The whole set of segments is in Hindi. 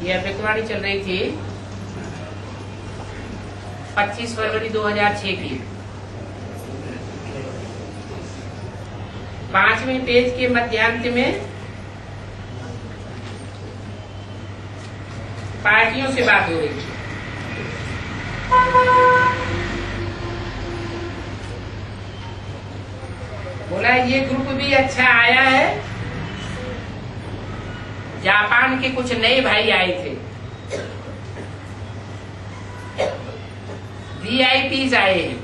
ये अभिवाणी चल रही थी 25 फरवरी 2006 की। 5वें पेज के मध्यांत में पार्टियों से बात हो रही थी। बोला ये ग्रुप भी अच्छा आया है। जापान के कुछ नए भाई आए थे, VIPs आए हैं।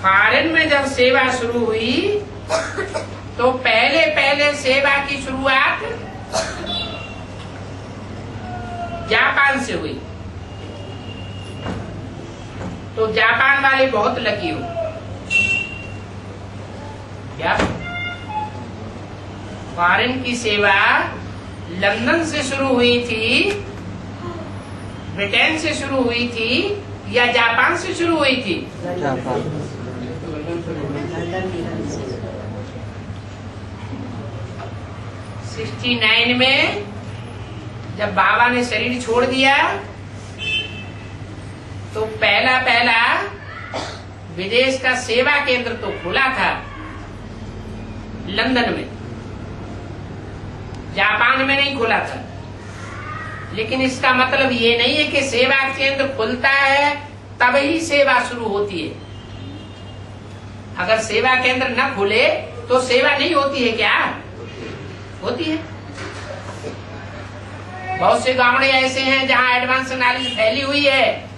फॉरेन में जब सेवा शुरू हुई तो पहले पहले सेवा की शुरुआत जापान से हुई। तो जापान वाले बहुत लकी हो। क्या फॉरेन की सेवा लंदन से शुरू हुई थी, ब्रिटेन से शुरू हुई थी या जापान से शुरू हुई थी? जापान। 69 में जब बाबा ने शरीर छोड़ दिया तो पहला विदेश का सेवा केंद्र तो खुला था लंदन में, जापान में नहीं खुला था। लेकिन इसका मतलब ये नहीं है कि सेवा केंद्र खुलता है तभी सेवा शुरू होती है। अगर सेवा केंद्र न खुले तो सेवा नहीं होती है क्या? होती है। बहुत से गांव ऐसे हैं जहां एडवांस नॉलेज फैली हुई है,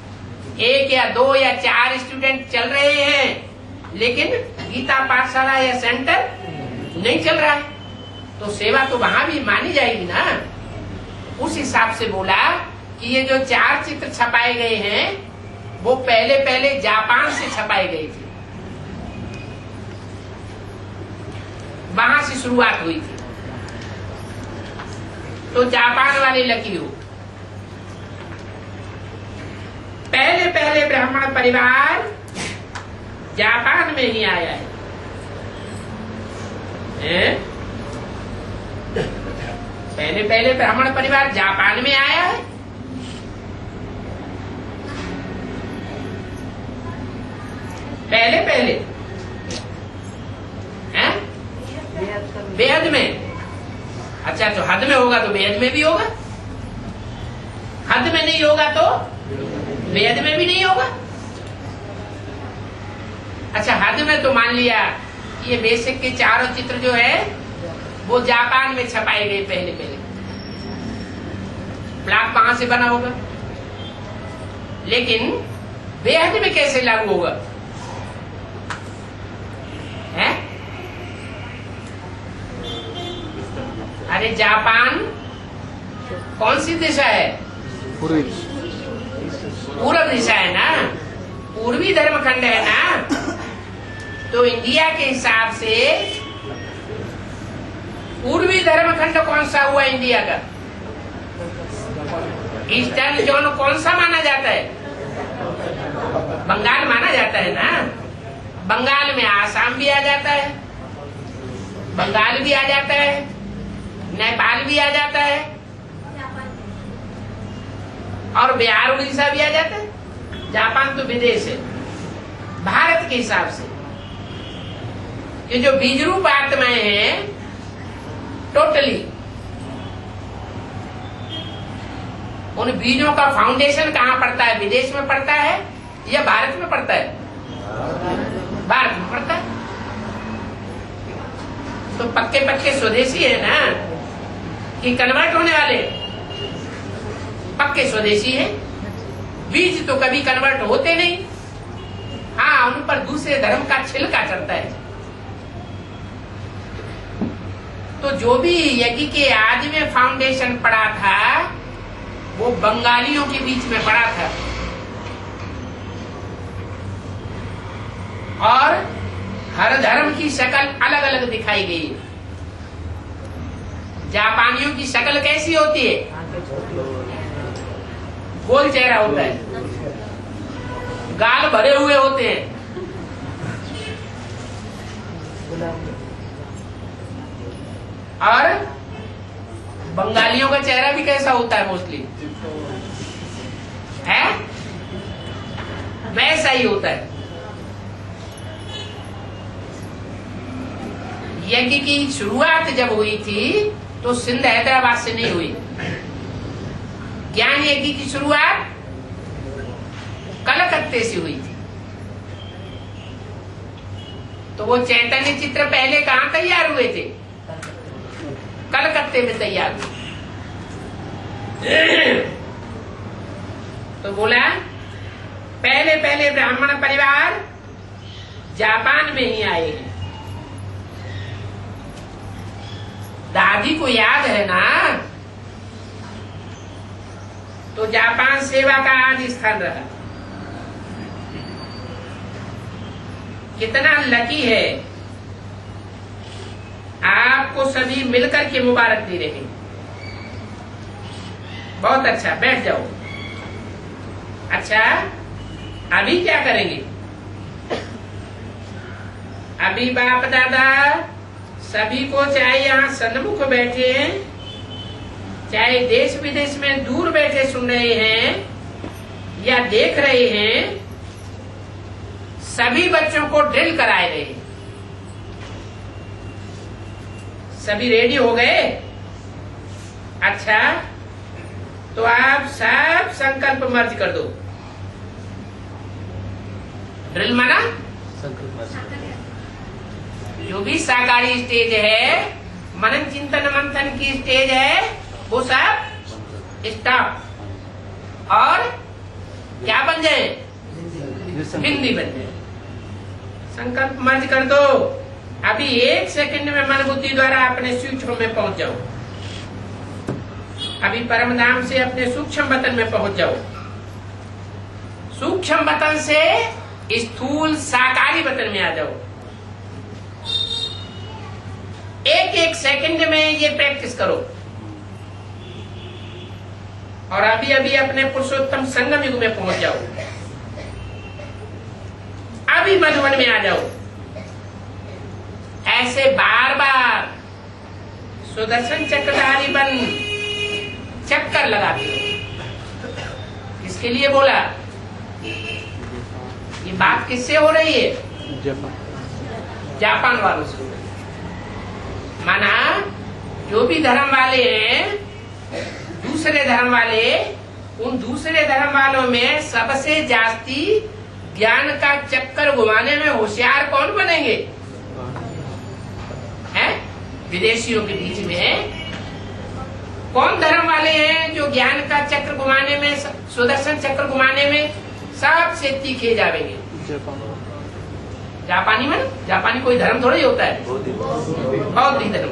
1 या 2 या 4 स्टूडेंट चल रहे हैं, लेकिन गीता पाठशाला या सेंटर नहीं चल रहा है। तो सेवा तो वहां भी मानी जाएगी ना। उस हिसाब से बोला कि ये जो 4 चित्र छपाए गए हैं वो पहले जापान से छपाए गए थे, वहां से शुरुआत हुई थी। तो जापान वाले लकी हो। पहले ब्राह्मण परिवार जापान में ही आया है। पहले ब्राह्मण परिवार जापान में आया है। पहले बेहद में। अच्छा, तो हद में होगा तो बेहद में भी होगा, हद में नहीं होगा तो बेहद में भी नहीं होगा। अच्छा, हद में तो मान लिया ये बेसिक के चारों चित्र जो है वो जापान में छपाए गए पहले। ब्लॉक वहां से बना होगा, लेकिन बेहद में कैसे लागू होगा? है? अरे जापान कौन सी दिशा है? पूर्व दिशा है ना, पूर्वी धर्मखंड है ना। तो इंडिया के हिसाब से पूर्वी धर्मखंड कौन सा हुआ इंडिया का? ईस्टर्न जोन कौन सा माना जाता है? बंगाल माना जाता है ना। बंगाल में आसाम भी आ जाता है, बंगाल भी आ जाता है, नेपाल भी आ जाता है, और बिहार उड़ीसा भी आ जाता है। जापान तो विदेश है भारत के हिसाब से। ये जो बीज रूप आत्माएं हैं टोटली, उन बीजों का फाउंडेशन कहाँ पड़ता है? विदेश में पड़ता है या भारत में पड़ता है? भारत में पड़ता है। तो पक्के स्वदेशी है ना कि कन्वर्ट होने वाले? पक्के स्वदेशी है। बीज तो कभी कन्वर्ट होते नहीं। हाँ, उन पर दूसरे धर्म का छिलका चढ़ता है। तो जो भी यज्ञ के आदि में फाउंडेशन पड़ा था वो बंगालियों के बीच में पड़ा था, और हर धर्म की शक्ल अलग अलग दिखाई गई। जापानियों की शक्ल कैसी होती है? गोल चेहरा होता है, गाल भरे हुए होते हैं, और बंगालियों का चेहरा भी कैसा होता है मोस्टली, है वैसा ही होता है। यज्ञ की शुरुआत जब हुई थी तो सिंध हैदराबाद से नहीं हुई। ज्ञान यज्ञ की शुरुआत कलकत्ते से हुई थी। तो वो चैतन्य चित्र पहले कहां तैयार हुए थे? कलकत्ते में तैयार हुए। तो बोला पहले पहले ब्राह्मण परिवार जापान में ही आए हैं। दादी को याद है ना, तो जापान सेवा का आदि स्थान रहा। कितना लकी है, आपको सभी मिलकर के मुबारक दे रहे हैं। बहुत अच्छा, बैठ जाओ। अच्छा, अभी क्या करेंगे? अभी बाप दादा सभी को, चाहे यहाँ सन्मुख बैठे हैं, चाहे देश विदेश में दूर बैठे सुन रहे हैं या देख रहे हैं, सभी बच्चों को ड्रिल कराए रहे हैं। सभी रेडी हो गए? अच्छा, तो आप सब संकल्प मर्ज कर दो। ड्रिल माना जो भी साकारी स्टेज है, मनन चिंतन मंथन की स्टेज है, वो सब स्टॉप और क्या बन जाए? बिंदी बन जाए। संकल्प मर्ज कर दो। अभी 1 सेकंड में मन बुद्धि द्वारा अपने सूक्ष्म में पहुंच जाओ। अभी परम धाम से अपने सूक्ष्म वतन में पहुंच जाओ। सूक्ष्म वतन से स्थूल साकारी वतन में आ जाओ। 1-1 सेकंड में ये प्रैक्टिस करो। और अभी अभी अपने पुरुषोत्तम संगम युग में पहुंच जाओ। अभी मधुबन में आ जाओ। ऐसे बार बार सुदर्शन चक्रधारी बन चक्कर लगाते हो। इसके लिए बोला, ये बात किससे हो रही है? जापान वालों से। माना जो भी धर्म वाले हैं, दूसरे धर्म वाले, उन दूसरे धर्म वालों में सबसे जास्ती ज्ञान का चक्कर घुमाने में होशियार कौन बनेंगे? हैं? विदेशियों के बीच में कौन धर्म वाले हैं जो ज्ञान का चक्र घुमाने में, सुदर्शन चक्र घुमाने में सबसे तीखे जावेंगे? जापानी में। जापानी कोई धर्म थोड़ा ही होता है, बहुत ही धर्म।